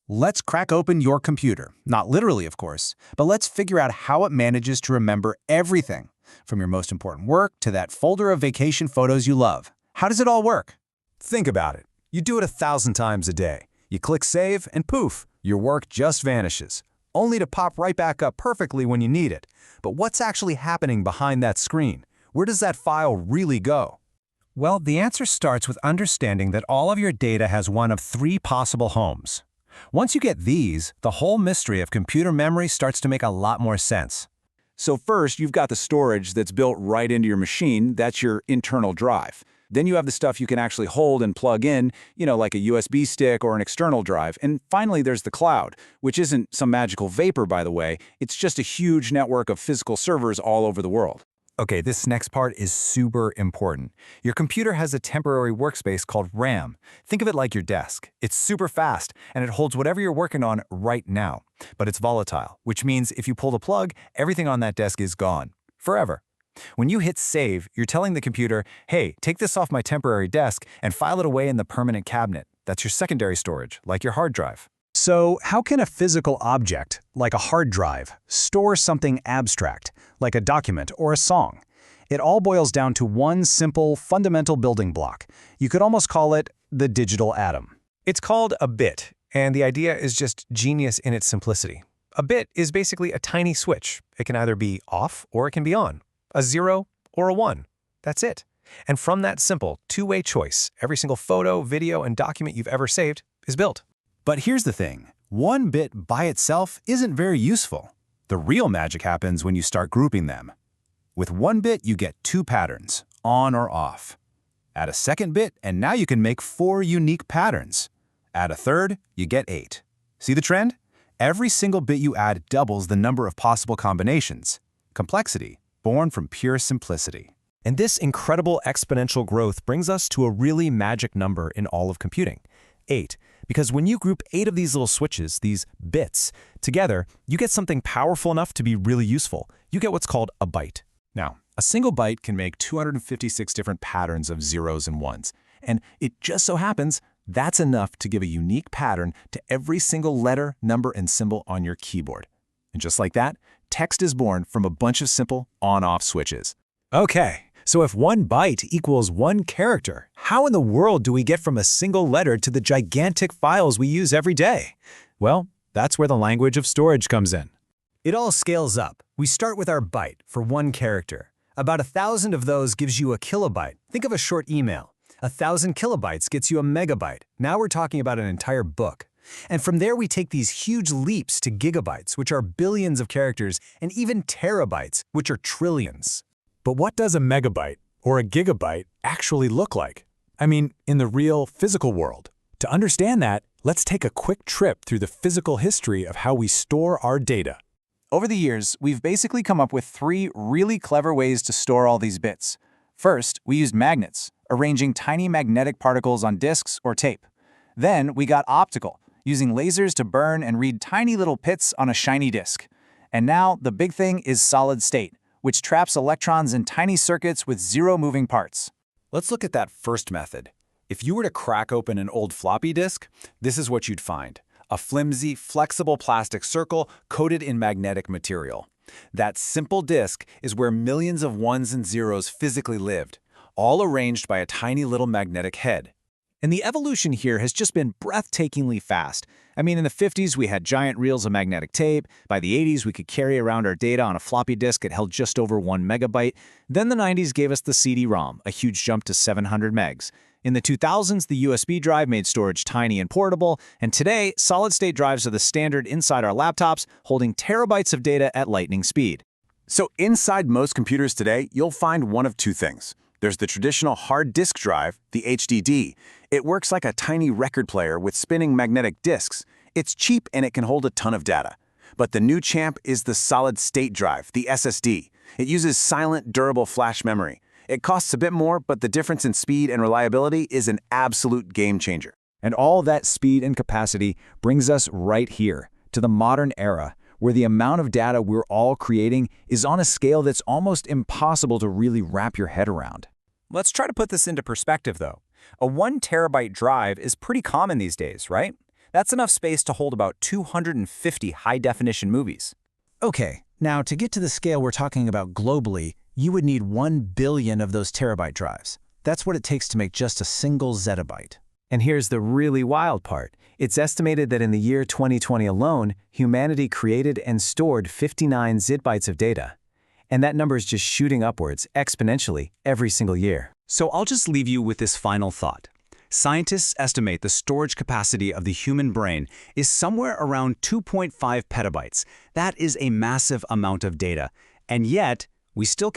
Let's crack open your computer. Not literally, of course, but let's figure out how it manages to remember everything, from your most important work to that folder of vacation photos you love. How does it all work? Think about it. You do it 1,000 times a day. You click save and poof, your work just vanishes, only to pop right back up perfectly when you need it. But what's actually happening behind that screen? Where does that file really go? Well, the answer starts with understanding that all of your data has one of three possible homes. Once you get these, the whole mystery of computer memory starts to make a lot more sense. So first, you've got the storage that's built right into your machine. That's your internal drive. Then you have the stuff you can actually hold and plug in, like a USB stick or an external drive. And finally, there's the cloud, which isn't some magical vapor, by the way. It's just a huge network of physical servers all over the world. Okay, this next part is super important. Your computer has a temporary workspace called RAM. Think of it like your desk. It's super fast, and it holds whatever you're working on right now. But it's volatile, which means if you pull the plug, everything on that desk is gone. Forever. When you hit save, you're telling the computer, hey, take this off my temporary desk and file it away in the permanent cabinet. That's your secondary storage, like your hard drive. So, how can a physical object, like a hard drive, store something abstract, like a document or a song? It all boils down to one simple, fundamental building block. You could almost call it the digital atom. It's called a bit, and the idea is just genius in its simplicity. A bit is basically a tiny switch. It can either be off or it can be on. A 0 or a 1. That's it. And from that simple two-way choice, every single photo, video, and document you've ever saved is built. But here's the thing. One bit by itself isn't very useful. The real magic happens when you start grouping them. With one bit, you get two patterns, on or off. Add a second bit, and now you can make 4 unique patterns. Add a third, you get 8. See the trend? Every single bit you add doubles the number of possible combinations. Complexity, born from pure simplicity. And this incredible exponential growth brings us to a really magic number in all of computing, 8. Because when you group 8 of these little switches, these bits, together, you get something powerful enough to be really useful. You get what's called a byte. Now, a single byte can make 256 different patterns of zeros and ones. And it just so happens that's enough to give a unique pattern to every single letter, number, and symbol on your keyboard. And just like that, text is born from a bunch of simple on-off switches. Okay, so if 1 byte equals 1 character, how in the world do we get from a single letter to the gigantic files we use every day? Well, that's where the language of storage comes in. It all scales up. We start with our byte for 1 character. About 1,000 of those gives you a kilobyte. Think of a short email. 1,000 kilobytes gets you a megabyte. Now we're talking about an entire book. And from there we take these huge leaps to gigabytes, which are billions of characters, and even terabytes, which are trillions. But what does a megabyte or a gigabyte actually look like? I mean, in the real physical world. To understand that, let's take a quick trip through the physical history of how we store our data. Over the years, we've basically come up with 3 really clever ways to store all these bits. First, we used magnets, arranging tiny magnetic particles on disks or tape. Then we got optical, using lasers to burn and read tiny little pits on a shiny disk. And now the big thing is solid state, which traps electrons in tiny circuits with 0 moving parts. Let's look at that first method. If you were to crack open an old floppy disk, this is what you'd find. A flimsy, flexible plastic circle coated in magnetic material. That simple disk is where millions of ones and zeros physically lived, all arranged by a tiny little magnetic head. And the evolution here has just been breathtakingly fast. I mean, in the 50s, we had giant reels of magnetic tape. By the 80s, we could carry around our data on a floppy disk that held just over 1 megabyte. Then the 90s gave us the CD-ROM, a huge jump to 700 megs. In the 2000s, the USB drive made storage tiny and portable, and today, solid-state drives are the standard inside our laptops, holding terabytes of data at lightning speed. So inside most computers today, you'll find one of 2 things. There's the traditional hard disk drive, the HDD. It works like a tiny record player with spinning magnetic disks. It's cheap and it can hold a ton of data. But the new champ is the solid-state drive, the SSD. It uses silent, durable flash memory. It costs a bit more, but the difference in speed and reliability is an absolute game changer. And all that speed and capacity brings us right here, to the modern era, where the amount of data we're all creating is on a scale that's almost impossible to really wrap your head around. Let's try to put this into perspective, though. A 1 terabyte drive is pretty common these days, right? That's enough space to hold about 250 high-definition movies. Okay, now to get to the scale we're talking about globally, you would need 1 billion of those terabyte drives. That's what it takes to make just a single zettabyte. And here's the really wild part. It's estimated that in the year 2020 alone, humanity created and stored 59 zettabytes of data. And that number is just shooting upwards exponentially every single year. So I'll just leave you with this final thought. Scientists estimate the storage capacity of the human brain is somewhere around 2.5 petabytes. That is a massive amount of data. And yet, we still can't